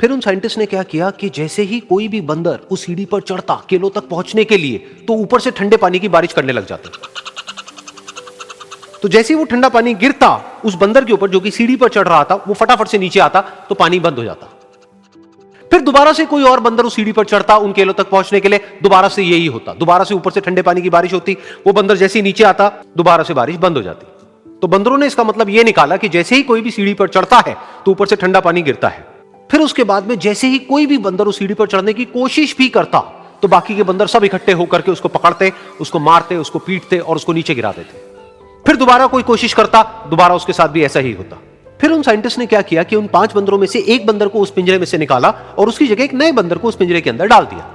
फिर उन साइंटिस्ट ने क्या किया कि जैसे ही कोई भी बंदर उस सीढ़ी पर चढ़ता केलों तक पहुंचने के लिए, तो ऊपर से ठंडे पानी की बारिश करने लग जाते। तो जैसे ही वो ठंडा पानी गिरता उस बंदर के ऊपर जो कि सीढ़ी पर चढ़ रहा था, वो फटाफट से नीचे आता तो पानी बंद हो जाता। फिर दोबारा से कोई और बंदर उस सीढ़ी पर चढ़ता उन केलों तक पहुंचने के लिए, दोबारा से यही होता। दोबारा से ऊपर से ठंडे पानी की बारिश होती, वो बंदर जैसे ही नीचे आता दोबारा से बारिश बंद हो जाती। तो बंदरों ने इसका मतलब यह निकाला कि जैसे ही कोई भी सीढ़ी पर चढ़ता है तो ऊपर से ठंडा पानी गिरता है। फिर उसके बाद में जैसे ही कोई भी बंदर उस सीढ़ी पर चढ़ने की कोशिश भी करता तो बाकी के बंदर सब इकट्ठे होकर के उसको पकड़ते, उसको मारते, उसको पीटते और उसको नीचे गिरा देते। फिर दोबारा कोई कोशिश करता, दोबारा उसके साथ भी ऐसा ही होता। फिर उन साइंटिस्ट ने क्या किया कि उन 5 बंदरों में से एक बंदर को उस पिंजरे में से निकाला और उसकी जगह एक नए बंदर को उस पिंजरे के अंदर डाल दिया।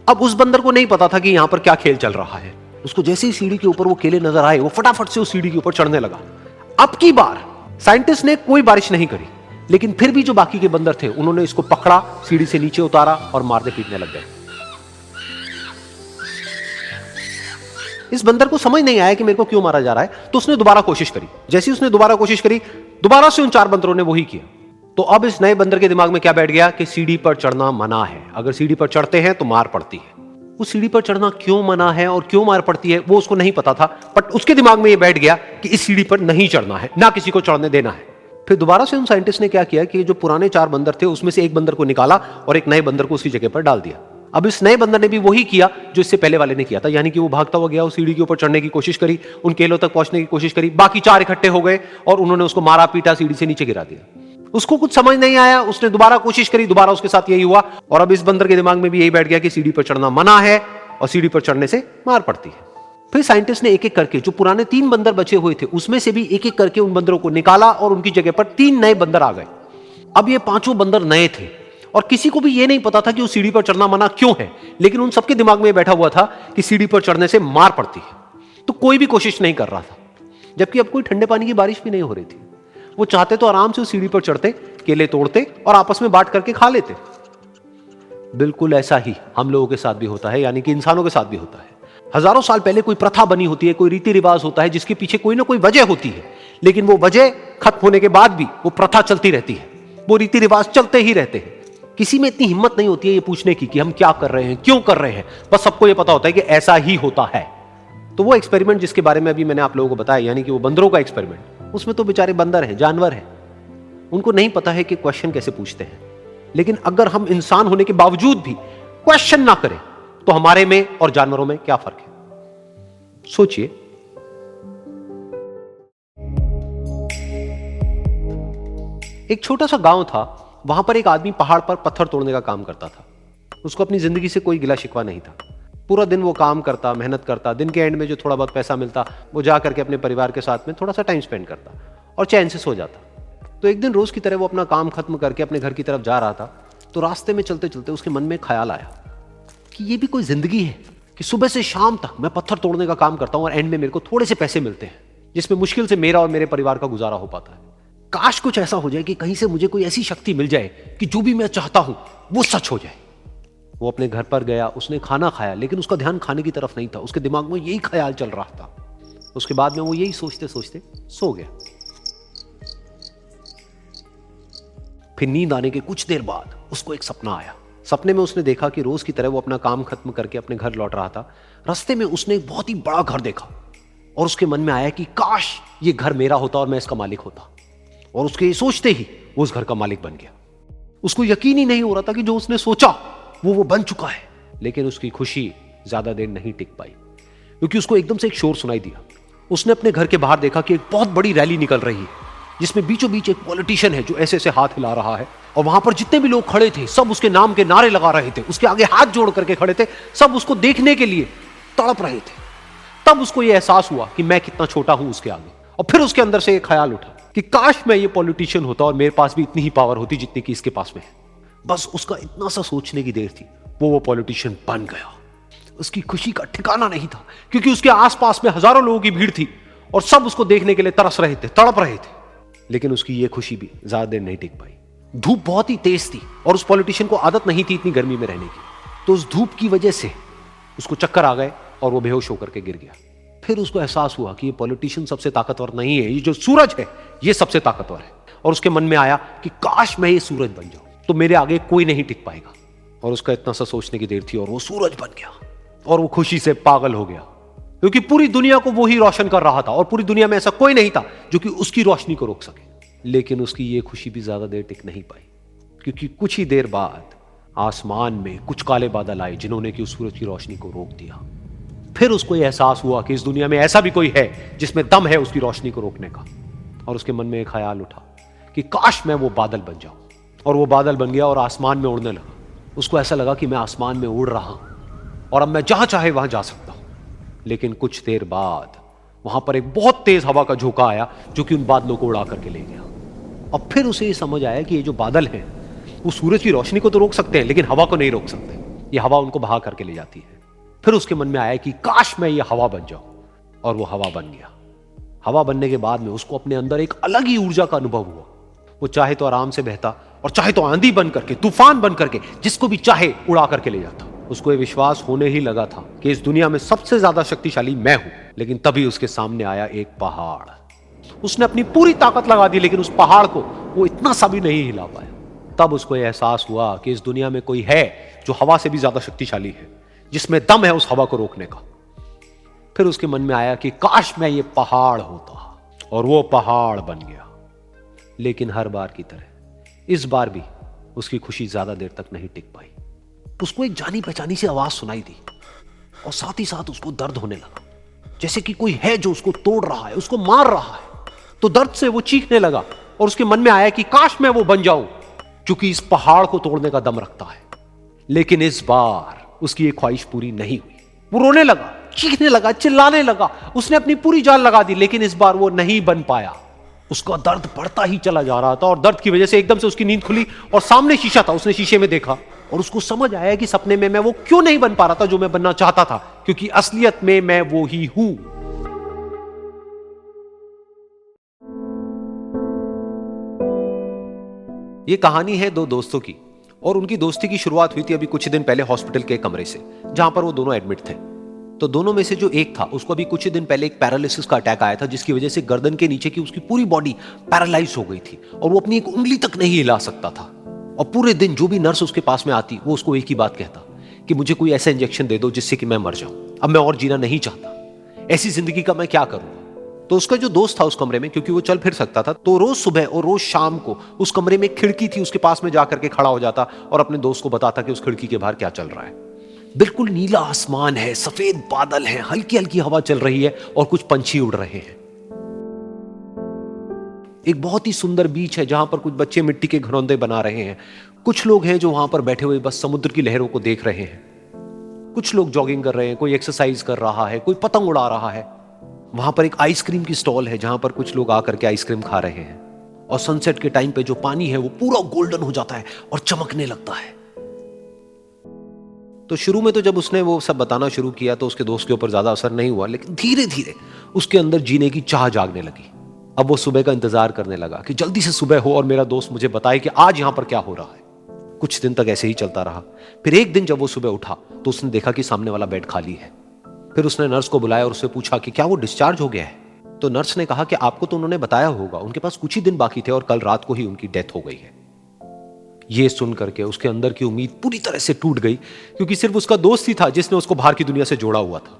अब उस बंदर को नहीं पता था कि यहां पर क्या खेल चल रहा है। उसको जैसे ही सीढ़ी के ऊपर वो केले नजर आए, वो फटाफट से उस सीढ़ी के ऊपर चढ़ने लगा। अब की बार साइंटिस्ट ने कोई बारिश नहीं करी, लेकिन फिर भी जो बाकी के बंदर थे उन्होंने इसको पकड़ा, सीढ़ी से नीचे उतारा और मारने पीटने लग गए। इस बंदर को समझ नहीं आया कि मेरे को क्यों मारा जा रहा है, तो उसने दोबारा कोशिश करी। जैसे ही उसने दोबारा कोशिश करी, दोबारा से उन 4 बंदरों ने वही किया। तो अब इस नए बंदर के दिमाग में क्या बैठ गया कि सीढ़ी पर चढ़ना मना है, अगर सीढ़ी पर चढ़ते हैं तो मार पड़ती है। उस सीढ़ी पर चढ़ना क्यों मना है और क्यों मार पड़ती है वो उसको नहीं पता था, बट उसके दिमाग में ये बैठ गया कि इस सीढ़ी पर नहीं चढ़ना है, ना किसी को चढ़ने देना है। फिर दोबारा से उन साइंटिस्ट ने क्या किया कि जो पुराने 4 बंदर थे उसमें से एक बंदर को निकाला और एक नए बंदर को उसकी जगह पर डाल दिया। अब इस नए बंदर ने भी वही किया जो इससे पहले वाले ने किया था, यानी कि वो भागता हुआ गया, उस सीढ़ी के ऊपर चढ़ने की कोशिश करी, उन केलों तक पहुंचने की कोशिश करी, बाकी 4 इकट्ठे हो गए और उन्होंने उसको मारा पीटा, सीढ़ी से नीचे गिरा दिया। उसको कुछ समझ नहीं आया, उसने दोबारा कोशिश करी, दोबारा उसके साथ यही हुआ। और अब इस बंदर के दिमाग में भी यही बैठ गया कि सीढ़ी पर चढ़ना मना है और सीढ़ी पर चढ़ने से मार पड़ती है। फिर साइंटिस्ट ने एक एक करके जो पुराने 3 बंदर बचे हुए थे उसमें से भी एक एक करके उन बंदरों को निकाला और उनकी जगह पर 3 नए बंदर आ गए। अब ये 5 बंदर नए थे और किसी को भी ये नहीं पता था कि उस सीढ़ी पर चढ़ना मना क्यों है, लेकिन उन सबके दिमाग में बैठा हुआ था कि सीढ़ी पर चढ़ने से मार पड़ती है। तो कोई भी कोशिश नहीं कर रहा था, जबकि अब कोई ठंडे पानी की बारिश भी नहीं हो रही थी। वो चाहते तो आराम से उस सीढ़ी पर चढ़ते, केले तोड़ते और आपस में बांट करके खा लेते। बिल्कुल ऐसा ही हम लोगों के साथ भी होता है, यानी कि इंसानों के साथ भी होता है। हजारों साल पहले कोई प्रथा बनी होती है, कोई रीति रिवाज होता है जिसके पीछे कोई ना कोई वजह होती है, लेकिन वो वजह खत्म होने के बाद भी वो प्रथा चलती रहती है, वो रीति रिवाज चलते ही रहते हैं। किसी में इतनी हिम्मत नहीं होती है ये पूछने की कि हम क्या कर रहे हैं, क्यों कर रहे हैं। बस सबको ये पता होता है कि ऐसा ही होता है। तो वो एक्सपेरिमेंट जिसके बारे में अभी मैंने आप लोगों को बताया, यानी कि वो बंदरों का एक्सपेरिमेंट, उसमें तो बेचारे बंदर हैं, जानवर हैं, उनको नहीं पता है कि क्वेश्चन कैसे पूछते हैं। लेकिन अगर हम इंसान होने के बावजूद भी क्वेश्चन ना करें तो हमारे में और जानवरों में क्या फर्क है, सोचिए। एक छोटा सा गांव था, वहां पर एक आदमी पहाड़ पर पत्थर तोड़ने का काम करता था। उसको अपनी जिंदगी से कोई गिला शिकवा नहीं था। पूरा दिन वो काम करता, मेहनत करता, दिन के एंड में जो थोड़ा बहुत पैसा मिलता वो जा करके अपने परिवार के साथ में थोड़ा सा टाइम स्पेंड करता और चैन से सो जाता। तो एक दिन रोज की तरह वो अपना काम खत्म करके अपने घर की तरफ जा रहा था, तो रास्ते में चलते चलते उसके मन में ख्याल आया कि ये भी कोई जिंदगी है कि सुबह से शाम तक मैं पत्थर तोड़ने का काम करता हूं और एंड में मेरे को थोड़े से पैसे मिलते हैं, जिसमें मुश्किल से मेरा और मेरे परिवार का गुजारा हो पाता है। काश कुछ ऐसा हो जाए कि कहीं से मुझे कोई ऐसी शक्ति मिल जाए कि जो भी मैं चाहता हूं वो सच हो जाए। वो अपने घर पर गया, उसने खाना खाया, लेकिन उसका ध्यान खाने की तरफ नहीं था, उसके दिमाग में यही ख्याल चल रहा था। उसके बाद में वो यही सोचते सोचते सो गया। फिर नींद आने के कुछ देर बाद उसको एक सपना आया। सपने में उसने देखा कि रोज की तरह वो अपना काम खत्म करके अपने घर लौट रहा था। रास्ते में उसने एक बहुत ही बड़ा घर देखा और उसके मन में आया कि काश ये घर मेरा होता और मैं इसका मालिक होता। और उसके ये सोचते ही वो उस घर का मालिक बन गया। उसको यकीन ही नहीं हो रहा था कि जो उसने सोचा वो बन चुका है। लेकिन उसकी खुशी ज्यादा देर नहीं टिक पाई, क्योंकि उसको एकदम से एक शोर सुनाई दिया। उसने अपने घर के बाहर देखा कि एक बहुत बड़ी रैली निकल रही है, जिसमें बीचों बीच एक पॉलिटिशियन है जो ऐसे ऐसे हाथ हिला रहा है, और वहां पर जितने भी लोग खड़े थे सब उसके नाम के नारे लगा रहे थे, उसके आगे हाथ जोड़ करके खड़े थे, सब उसको देखने के लिए तड़प रहे थे। तब उसको यह एहसास हुआ कि मैं कितना छोटा हूं उसके आगे। और फिर उसके अंदर से एक ख्याल उठा कि काश मैं ये पॉलिटिशियन होता और मेरे पास भी इतनी ही पावर होती जितनी कि इसके पास में है। बस उसका इतना सा सोचने की देर थी, वो पॉलिटिशियन बन गया। उसकी खुशी का ठिकाना नहीं था, क्योंकि उसके आसपास में हजारों लोगों की भीड़ थी और सब उसको देखने के लिए तरस रहे थे, तड़प रहे थे। लेकिन उसकी ये खुशी भी ज्यादा देर नहीं टिक पाई। धूप बहुत ही तेज थी और उस पॉलिटिशियन को आदत नहीं थी इतनी गर्मी में रहने की, तो उस धूप की वजह से उसको चक्कर आ गए और वो बेहोश होकर के गिर गया। फिर उसको एहसास हुआ कि ये पॉलिटिशियन सबसे ताकतवर नहीं है, ये जो सूरज है ये सबसे ताकतवर है। और उसके मन में आया कि काश मैं ये सूरज बन जाऊं तो मेरे आगे कोई नहीं टिक पाएगा। और उसका इतना सा सोचने की देर थी और वो सूरज बन गया और वो खुशी से पागल हो गया, क्योंकि पूरी दुनिया को वो ही रोशन कर रहा था और पूरी दुनिया में ऐसा कोई नहीं था जो कि उसकी रोशनी को रोक सके। लेकिन उसकी ये खुशी भी ज्यादा देर टिक नहीं पाई, क्योंकि कुछ ही देर बाद आसमान में कुछ काले बादल आए जिन्होंने कि उस सूरज की रोशनी को रोक दिया। फिर उसको यह एहसास हुआ कि इस दुनिया में ऐसा भी कोई है जिसमें दम है उसकी रोशनी को रोकने का। और उसके मन में एक ख्याल उठा कि काश मैं वो बादल बन जाऊं। और वो बादल बन गया और आसमान में उड़ने लगा। उसको ऐसा लगा कि मैं आसमान में उड़ रहा हूं और अब मैं जहां चाहे वहां जा सकता हूं। लेकिन कुछ देर बाद वहां पर एक बहुत तेज हवा का झोंका आया जो कि उन बादलों को उड़ा करके ले गया। अब फिर उसे ये समझ आया कि ये जो बादल हैं वो सूरज की रोशनी को तो रोक सकते हैं, लेकिन हवा को नहीं रोक सकते। ये हवा उनको बहा करके ले जाती है। फिर उसके मन में आया कि काश मैं ये हवा बन जाऊं, और वो हवा बन गया। हवा बनने के बाद में उसको अपने अंदर एक अलग ही ऊर्जा का अनुभव हुआ। वो चाहे तो आराम से बहता और चाहे तो आंधी बन करके, तूफान बन करके, जिसको भी चाहे उड़ा करके ले जाता। उसको ये विश्वास होने ही लगा था कि इस दुनिया में सबसे ज्यादा शक्तिशाली मैं हूं। लेकिन तभी उसके सामने आया एक पहाड़। उसने अपनी पूरी ताकत लगा दी, लेकिन उस पहाड़ को वो इतना सा भी नहीं हिला पाया। तब उसको यह एहसास हुआ कि इस दुनिया में कोई है जो हवा से भी ज्यादा शक्तिशाली है, जिसमें दम है उस हवा को रोकने का। फिर उसके मन में आया कि काश मैं ये पहाड़ होता, और वो पहाड़ बन गया। लेकिन हर बार की तरह इस बार भी उसकी खुशी ज्यादा देर तक नहीं टिक पाई। उसको एक जानी पहचानी सी आवाज सुनाई दी और साथ ही साथ उसको दर्द होने लगा, जैसे कि कोई है जो उसको तोड़ रहा है, उसको मार रहा है। तो दर्द से वो चीखने लगा और उसके मन में आया कि काश मैं वो बन जाऊं, क्योंकि इस पहाड़ को तोड़ने का दम रखता है। लेकिन इस बार उसकी ये ख्वाहिश पूरी नहीं हुई। वो रोने लगा, चीखने लगा, चिल्लाने लगा, उसने अपनी पूरी जान लगा दी, लेकिन इस बार वो नहीं बन पाया। उसका दर्द बढ़ता ही चला जा रहा था और दर्द की वजह से एकदम से उसकी नींद खुली और सामने शीशा था। उसने शीशे में देखा और उसको समझ आया कि सपने में मैं वो क्यों नहीं बन पा रहा था जो मैं बनना चाहता था, क्योंकि असलियत में मैं वो ही हूं। ये कहानी है दो दोस्तों की, और उनकी दोस्ती की शुरुआत हुई थी अभी कुछ दिन पहले हॉस्पिटल के कमरे से, जहां पर वो दोनों एडमिट थे। तो दोनों में से जो एक था, उसको अभी कुछ दिन पहले एक पैरालिसिस का अटैक आया था, जिसकी वजह से गर्दन के नीचे की उसकी पूरी बॉडी पैरालाइज हो गई थी और वो अपनी एक उंगली तक नहीं हिला सकता था। और पूरे दिन जो भी नर्स उसके पास में आती, वो उसको एक ही बात कहता कि मुझे कोई ऐसा इंजेक्शन दे दो जिससे कि मैं मर जाऊं, अब मैं और जीना नहीं चाहता, ऐसी जिंदगी का मैं क्या करूंगा। तो उसका जो दोस्त था उस कमरे में, क्योंकि वो चल फिर सकता था, तो रोज सुबह और रोज शाम को उस कमरे में एक खिड़की थी, उसके पास में जाकर के खड़ा हो जाता और अपने दोस्त को बताता कि उस खिड़की के बाहर क्या चल रहा है। बिल्कुल नीला आसमान है, सफेद बादल है, हल्की हल्की हवा चल रही है और कुछ पंछी उड़ रहे हैं। एक बहुत ही सुंदर बीच है जहां पर कुछ बच्चे मिट्टी के घरौंदे बना रहे हैं। कुछ लोग हैं जो वहां पर बैठे हुए बस समुद्र की लहरों को देख रहे हैं। कुछ लोग जॉगिंग कर रहे हैं, कोई एक्सरसाइज कर रहा है, कोई पतंग उड़ा रहा है। वहां पर एक आइसक्रीम की स्टॉल है जहां पर कुछ लोग आकर के आइसक्रीम खा रहे हैं। और सनसेट के टाइम पे जो पानी है वो पूरा गोल्डन हो जाता है और चमकने लगता है। तो शुरू में तो जब उसने वो सब बताना शुरू किया तो उसके दोस्त के ऊपर ज्यादा असर नहीं हुआ, लेकिन धीरे धीरे उसके अंदर जीने की चाह जागने लगी। अब वो सुबह का इंतजार करने लगा कि जल्दी से सुबह हो और मेरा दोस्त मुझे बताए कि आज यहां पर क्या हो रहा है। कुछ दिन तक ऐसे ही चलता रहा। फिर एक दिन जब वो सुबह उठा तो उसने देखा कि सामने वाला बेड खाली है। फिर उसने नर्स को बुलाया और उससे पूछा कि क्या वो डिस्चार्ज हो गया है। तो नर्स ने कहा कि आपको तो उन्होंने बताया होगा, उनके पास कुछ ही दिन बाकी थे और कल रात को ही उनकी डेथ हो गई है। ये सुन करके उसके अंदर की उम्मीद पूरी तरह से टूट गई, क्योंकि सिर्फ उसका दोस्त ही था जिसने उसको बाहर की दुनिया से जोड़ा हुआ था,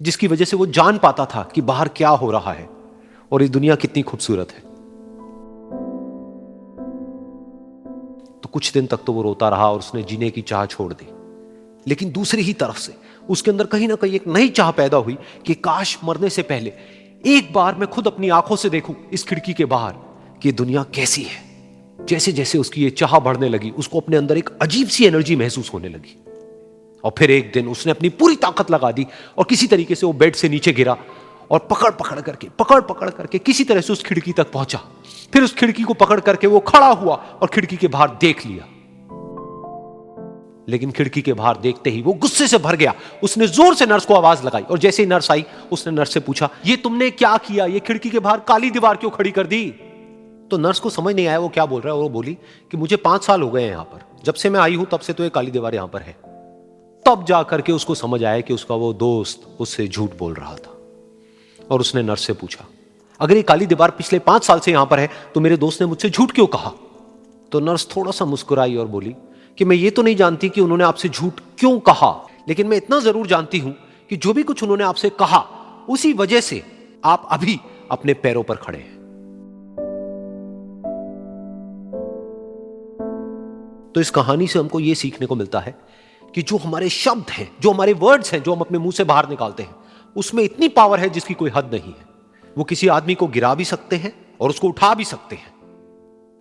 जिसकी वजह से वो जान पाता था कि बाहर क्या हो रहा है और ये दुनिया कितनी खूबसूरत है। तो कुछ दिन तक तो वो रोता रहा और उसने जीने की चाह छोड़ दी। लेकिन दूसरी ही तरफ से उसके अंदर कहीं ना कहीं एक नई चाह पैदा हुई कि काश मरने से पहले एक बार मैं खुद अपनी आंखों से देखूं इस खिड़की के बाहर कि दुनिया कैसी है। जैसे जैसे उसकी ये चाह बढ़ने लगी, उसको अपने अंदर एक अजीब सी एनर्जी महसूस होने लगी। और फिर एक दिन उसने अपनी पूरी ताकत लगा दी और किसी तरीके से वो बेड से नीचे गिरा और पकड़ पकड़ करके किसी तरह से उस खिड़की तक पहुंचा। फिर उस खिड़की को पकड़ करके वो खड़ा हुआ और खिड़की के बाहर देख लिया। लेकिन खिड़की के बाहर देखते ही वो गुस्से से भर गया। उसने जोर से नर्स को आवाज लगाई और जैसे ही नर्स आई उसने नर्स से पूछा, ये तुमने क्या किया, ये खिड़की के बाहर काली दीवार क्यों खड़ी कर दी। तो नर्स को समझ नहीं आया वो क्या बोल रहा है और वो बोली कि मुझे 5 साल हो गए हैं यहां पर, जब से मैं आई हूं तब से तो ये काली दीवार यहां पर है। तब जाकर के उसको समझ आया कि उसका वो दोस्त उससे झूठ बोल रहा था। और उसने नर्स से पूछा, अगर ये काली दीवार पिछले 5 साल से यहां पर है तो मेरे दोस्त ने मुझसे झूठ क्यों कहा। तो नर्स थोड़ा सा मुस्कुराई और बोली कि मैं ये तो नहीं जानती कि उन्होंने आपसे झूठ क्यों कहा, लेकिन मैं इतना जरूर जानती हूं कि जो भी कुछ उन्होंने आपसे कहा उसी वजह से आप अभी अपने पैरों पर खड़े हैं। तो इस कहानी से हमको यह सीखने को मिलता है कि जो हमारे शब्द हैं, जो हमारे वर्ड्स हैं, जो हम अपने मुंह से बाहर निकालते हैं, उसमें इतनी पावर है जिसकी कोई हद नहीं है। वो किसी आदमी को गिरा भी सकते हैं और उसको उठा भी सकते हैं।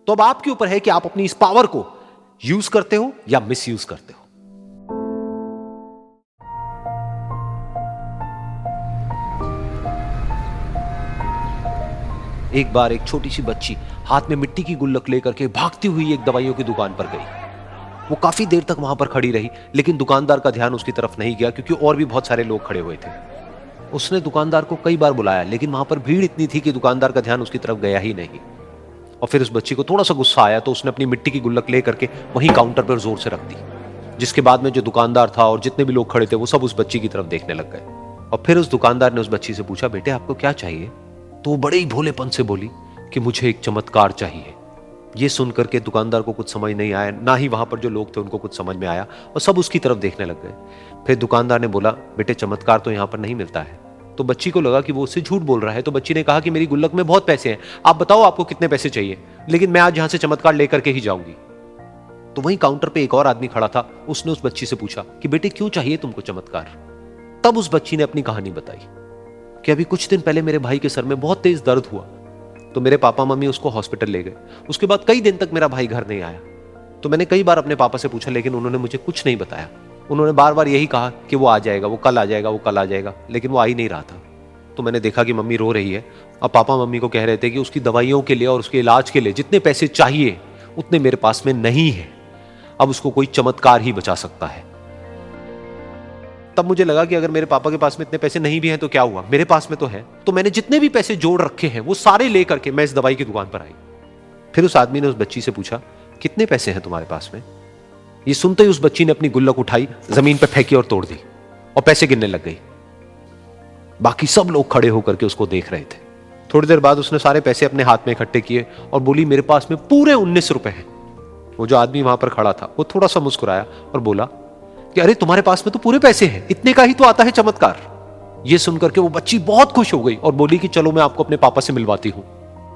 तो अब आपके ऊपर है कि आप अपनी इस पावर को यूज करते हो या मिस यूज करते हो। एक बार एक छोटी सी बच्ची हाथ में मिट्टी की गुल्लक लेकर के भागती हुई एक दवाइयों की दुकान पर गई। वो काफी देर तक वहां पर खड़ी रही, लेकिन दुकानदार का ध्यान उसकी तरफ नहीं गया क्योंकि और भी बहुत सारे लोग खड़े हुए थे। उसने दुकानदार को कई बार बुलाया, लेकिन वहां पर भीड़ इतनी थी कि दुकानदार का ध्यान उसकी तरफ गया ही नहीं। और फिर उस बच्ची को थोड़ा सा गुस्सा आया तो उसने अपनी मिट्टी की गुल्लक लेकर के वहीं काउंटर पर जोर से रख दी, जिसके बाद में जो दुकानदार था और जितने भी लोग खड़े थे वो सब उस बच्ची की तरफ देखने लग गए। और फिर उस दुकानदार ने उस बच्ची से पूछा, बेटे आपको क्या चाहिए। तो वो बड़े ही भोलेपन से बोली कि मुझे एक चमत्कार चाहिए। ये सुनकर के दुकानदार को कुछ समझ नहीं आया, ना ही वहां पर जो लोग थे उनको कुछ समझ में आया और सब उसकी तरफ देखने लग गए। फिर दुकानदार ने बोला, बेटे चमत्कार तो यहाँ पर नहीं मिलता है। तो बच्ची को लगा कि वो उससे झूठ बोल रहा है। तो बच्ची ने कहा कि मेरी गुल्लक में बहुत पैसे हैं, आप बताओ आपको कितने पैसे चाहिए, लेकिन मैं आज यहां से चमत्कार लेकर के ही जाऊंगी। तो वहीं काउंटर पे एक और आदमी खड़ा था, उसने उस बच्ची से पूछा कि बेटे क्यों चाहिए तुमको चमत्कार। तब उस बच्ची ने अपनी कहानी बताई कि अभी कुछ दिन पहले मेरे भाई के सर में बहुत तेज दर्द हुआ तो मेरे पापा मम्मी उसको हॉस्पिटल ले गए। उसके बाद कई दिन तक मेरा भाई घर नहीं आया। तो मैंने कई बार अपने पापा से पूछा, लेकिन उन्होंने मुझे कुछ नहीं बताया। उन्होंने बार बार यही कहा कि वो आ जाएगा, वो कल आ जाएगा, वो कल आ जाएगा, लेकिन वो आ ही नहीं रहा था। तो मैंने देखा कि मम्मी रो रही है। अब पापा मम्मी को कह रहे थे कि उसकी दवाइयों के लिए और उसके इलाज के लिए जितने पैसे चाहिए उतने मेरे पास में नहीं है, अब उसको कोई चमत्कार ही बचा सकता है। तब मुझे लगा कि अगर मेरे पापा के पास में इतने पैसे नहीं भी हैं तो क्या हुआ, मेरे पास में तो है। तो मैंने जितने भी पैसे जोड़ रखे हैं वो सारे लेकर के मैं इस दवाई की दुकान पर आई। फिर उस आदमी ने उस बच्ची से पूछा, कितने पैसे हैं तुम्हारे पास में? ये सुनते ही उस बच्ची ने अपनी गुल्लक उठाई, जमीन पर फेंकी और तोड़ दी और पैसे गिनने लग गई। बाकी सब लोग खड़े होकर के उसको देख रहे थे। थोड़ी देर बाद उसने सारे पैसे अपने हाथ में इकट्ठे किए और बोली, मेरे पास में पूरे 19 रुपए हैं। वो जो आदमी वहां पर खड़ा था वो थोड़ा सा मुस्कुराया और बोला कि अरे तुम्हारे पास में तो पूरे पैसे हैं, इतने का ही तो आता है चमत्कार। ये सुनकर के वो बच्ची बहुत खुश हो गई और बोली कि चलो मैं आपको अपने पापा से मिलवाती हूं।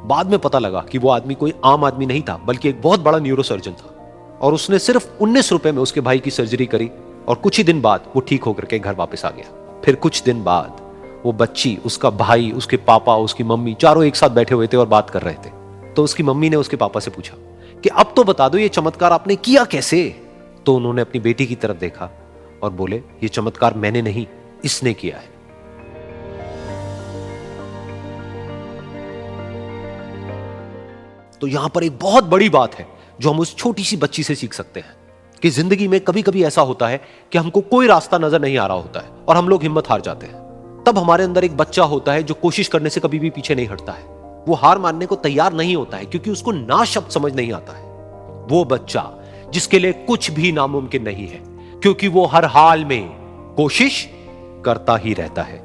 बाद में पता लगा कि वो आदमी कोई आम आदमी नहीं था, बल्कि एक बहुत बड़ा न्यूरोसर्जन था और उसने सिर्फ 19 रुपए में उसके भाई की सर्जरी करी और कुछ ही दिन बाद वो ठीक होकर के घर वापस आ गया। फिर कुछ दिन बाद वो बच्ची, उसका भाई, उसके पापा, उसकी मम्मी चारों एक साथ बैठे हुए थे और बात कर रहे थे। तो उसकी मम्मी ने उसके पापा से पूछा कि अब तो बता दो ये चमत्कार आपने किया कैसे? तो उन्होंने अपनी बेटी की तरफ देखा और बोले, ये चमत्कार मैंने नहीं, इसने किया है। तो यहां पर एक बहुत बड़ी बात है जो हम उस छोटी सी बच्ची से सीख सकते हैं कि जिंदगी में कभी कभी ऐसा होता है कि हमको कोई रास्ता नजर नहीं आ रहा होता है और हम लोग हिम्मत हार जाते हैं। तब हमारे अंदर एक बच्चा होता है जो कोशिश करने से कभी भी पीछे नहीं हटता है। वो हार मानने को तैयार नहीं होता है क्योंकि उसको ना शब्द समझ नहीं आता है। वो बच्चा जिसके लिए कुछ भी नामुमकिन नहीं है, क्योंकि वो हर हाल में कोशिश करता ही रहता है।